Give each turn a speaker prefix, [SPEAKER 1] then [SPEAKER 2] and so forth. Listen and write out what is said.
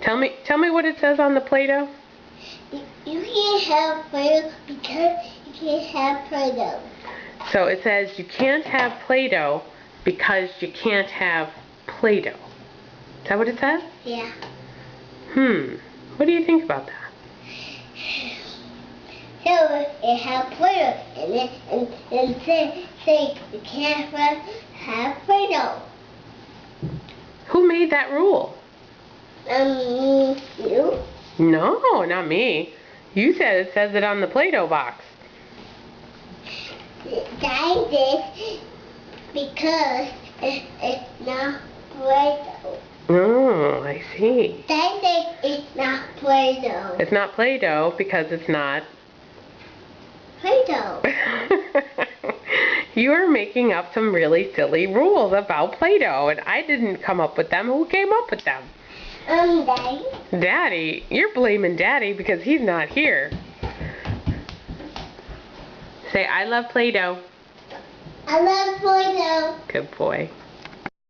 [SPEAKER 1] Tell me what it says on the Play-Doh.
[SPEAKER 2] You can't have Play-Doh because you can't have Play-Doh.
[SPEAKER 1] So it says you can't have Play-Doh because you can't have Play-Doh. Is that what it says?
[SPEAKER 2] Yeah.
[SPEAKER 1] What do you think about that?
[SPEAKER 2] So it have Play-Doh in it, and say you can't have Play-Doh.
[SPEAKER 1] Who made that rule?
[SPEAKER 2] You?
[SPEAKER 1] No, not me. You said it says it on the Play-Doh box.
[SPEAKER 2] Daddy did because it's not Play-Doh.
[SPEAKER 1] Oh, I see.
[SPEAKER 2] Daddy said it's not Play-Doh.
[SPEAKER 1] It's not Play-Doh because it's not
[SPEAKER 2] Play-Doh.
[SPEAKER 1] You are making up some really silly rules about Play-Doh, and I didn't come up with them. Who came up with them?
[SPEAKER 2] Daddy.
[SPEAKER 1] Daddy? You're blaming Daddy because he's not here. Say, I love Play-Doh.
[SPEAKER 2] I love Play-Doh.
[SPEAKER 1] Good boy.